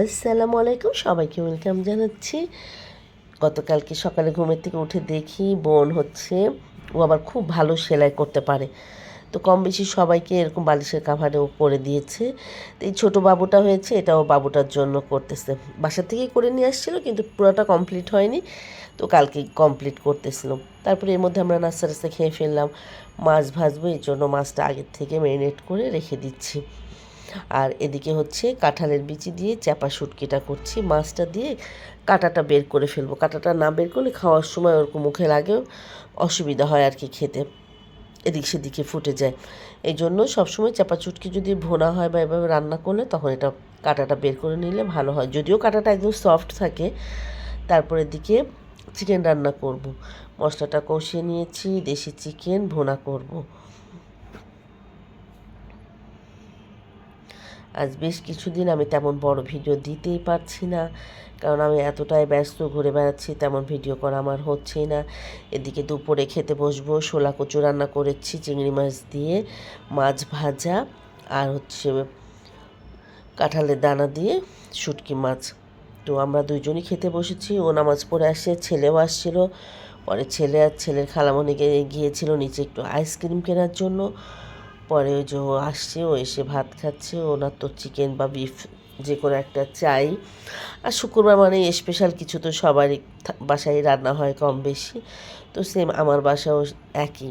আসসালামু আলাইকুম, সবাইকে ওয়েলকাম জানাচ্ছি। গতকালকে সকালে ঘুমের থেকে উঠে দেখি বোন হচ্ছে ও আবার খুব ভালো সেলাই করতে পারে। তো কম বেশি সবাইকে এরকম বালিশের কাভারেও করে দিয়েছে। তো এই ছোটো বাবুটা হয়েছে, এটাও বাবুটার জন্য করতেছে। বাসা থেকেই করে নিয়ে আসছিলো, কিন্তু পুরোটা কমপ্লিট হয়নি, তো কালকে কমপ্লিট করতেছিল। তারপরে এর মধ্যে আমরা নাস্তা টাস্তা খেয়ে ফেললাম। মাছ ভাজবো, এই জন্য মাছটা আগের থেকে ম্যারিনেট করে রেখে দিচ্ছি। আর এদিকে হচ্ছে কাঁঠালের বিচি দিয়ে চাপা শুটকিটা করছি। মাছটা দিয়ে কাঁটাটা বের করে ফেলবো, কাঁটাটা না বের করলে খাওয়ার সময় ওরকম মুখে লাগেও অসুবিধা হয় আর কি, খেতে এদিক সেদিকে ফুটে যায়। এই জন্য সবসময় চাপা চুটকি যদি ভোনা হয় বা এভাবে রান্না করলে তখন এটা কাঁটাটা বের করে নিলে ভালো হয়, যদিও কাঁটাটা একদম সফট থাকে। তারপরে দিকে চিকেন রান্না করব। মশলাটা কষিয়ে নিয়েছি, দেশি চিকেন ভোনা করব। আজ বেশ কিছুদিন আমি তেমন বড় ভিডিও দিতেই পারছি না, কারণ আমি এতটাই ব্যস্ত, ঘুরে বেড়াচ্ছি, তেমন ভিডিও করা আমার হচ্ছেই না। এদিকে দুপুরে খেতে বসবো। শোলা কচু রান্না করেছি চিংড়ি মাছ দিয়ে, মাছ ভাজা, আর হচ্ছে কাঁঠালের দানা দিয়ে শুটকি মাছ। তো আমরা দুইজনই খেতে বসেছি। ও নামাজ পড়ে আসে, ছেলেও আসছিল। পরে ছেলে আর ছেলের খালামণি গিয়েছিল নিচে একটু আইসক্রিম কেনার জন্য। পরে ওই যে ও আসছে, ও এসে ভাত খাচ্ছে। ওনার তো চিকেন বা বিফ যে কোনো একটা চাই। আর শুক্রবার মানে স্পেশাল কিছু তো সবারই বাসায় রান্না হয় কম বেশি, তো সেম আমার বাসাও একই।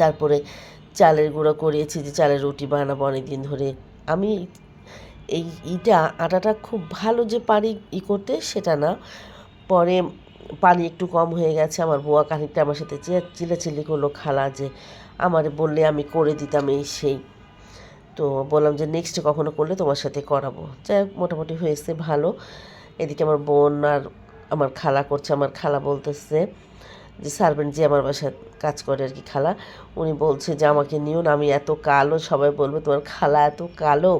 তারপরে চালের গুঁড়ো করিয়েছি, যে চালের রুটি বানাবো অনেক দিন ধরে। আমি আটাটা খুব ভালো যে পারি করতে সেটা না। পরে পানি একটু কম হয়ে গেছে। আমার বুয়া খানিকটা আমার সাথে চিল্লাচিল্লি করলো, খালা যে আমারে বললে আমি করে দিতাম এই সেই। তো বললাম যে নেক্সট কখনো করলে তোমার সাথে করাবো। যাই হোক, মোটামুটি হয়েছে ভালো। এদিকে আমার বোন আর আমার খালা করছে। আমার খালা বলতেছে যে সার্ভেন্ট যে আমার বাসায় কাজ করে আর কি, খালা, উনি বলছে যে আমাকে নিও না, আমি এত কালো, সবাই বলবে তোমার খালা এত কালো।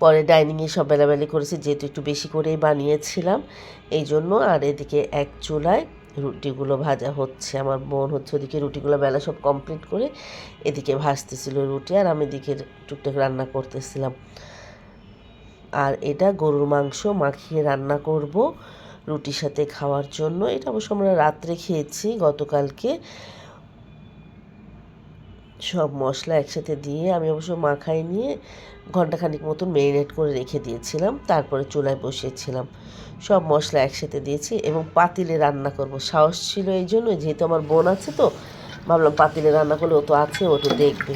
পরে ডাইনিংয়ে সব বেলাবেলি করেছি, যেহেতু একটু বেশি করেই বানিয়েছিলাম এই জন্য। আর এদিকে এক চুলায় রুটিগুলো ভাজা হচ্ছে। আমার বোন হচ্ছে ওদিকে রুটিগুলো বেলা সব কমপ্লিট করে এদিকে ভাজতেছিল রুটি, আর আমি এদিকে টুকটাক রান্না করতেছিলাম। আর এটা গরুর মাংস মাখিয়ে রান্না করব রুটির সাথে খাওয়ার জন্য। এটা অবশ্য আমরা রাত্রে খেয়েছি গতকালকে। সব মশলা একসাথে দিয়ে আমি অবশ্য মাখাই নিয়ে ঘন্টাখানিক মতন ম্যারিনেট করে রেখে দিয়েছিলাম। তারপরে চুলায় বসিয়েছিলাম, সব মশলা একসাথে দিয়েছি এবং পাতিলে রান্না করব। সাহস ছিল এই জন্য, যেহেতু আমার বোন আছে, তো ভাবলাম পাতিলে রান্না করলে ও তো আছে, ও তো দেখবে।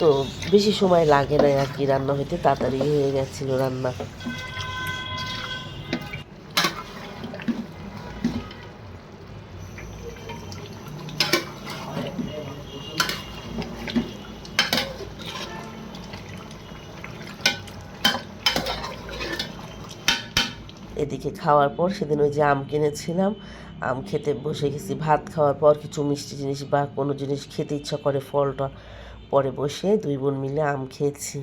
তো বেশি সময় লাগে না আর কি, রান্না হইতে তাড়াতাড়ি হয়ে গেছিলো রান্না। এদিকে খাওয়ার পর সেদিন ওই যে আম কিনেছিলাম, আম খেতে বসে গেছি। ভাত খাওয়ার পর কিছু মিষ্টি জিনিস বা কোনো জিনিস খেতে ইচ্ছা করে, ফলটা, পরে বসে দুই বোন মিলে আম খেয়েছি।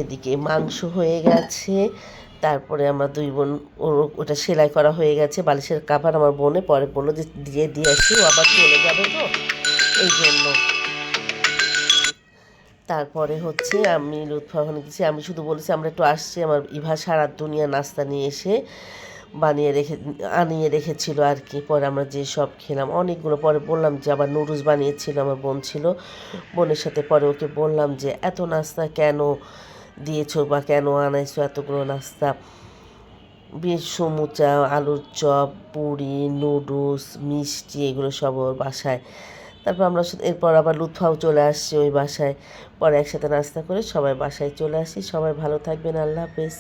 এদিকে মাংস হয়ে গেছে। তারপরে আমরা দুই বোন, ওটা সেলাই করা হয়ে গেছে বালিশের কাভার। আমার বোনে পরে বললো যে দিয়ে আসি, ও আবার চলে যাবে, তো এই জন্য। তারপরে হচ্ছে আমি লুৎফা ওখানে গেছি, আমি শুধু বলেছি আমরা একটু আসছি। আমার ইভা সারা দুনিয়া নাস্তা নিয়ে এসে আনিয়ে রেখেছিল আর কি। পরে আমরা যে সব খেলাম অনেকগুলো। পরে বললাম যে আবার নুডলস বানিয়েছিল, আমার বোন ছিল, বোনের সাথে। পরে ওকে বললাম যে এত নাস্তা কেন দিয়েছো বা কেন আনাইছো এতগুলো নাস্তা। বেশ সমুচা, আলুর চপ, পুরি, নুডলস, মিষ্টি, এগুলো সব ওর বাসায়। তারপর আমরা এরপর আবার লুৎফাও চলে আসছে ওই বাসায়। পরে একসাথে নাস্তা করে সবাই বাসায় চলে আসি। সবাই ভালো থাকবেন, আল্লাহ হাফেজ।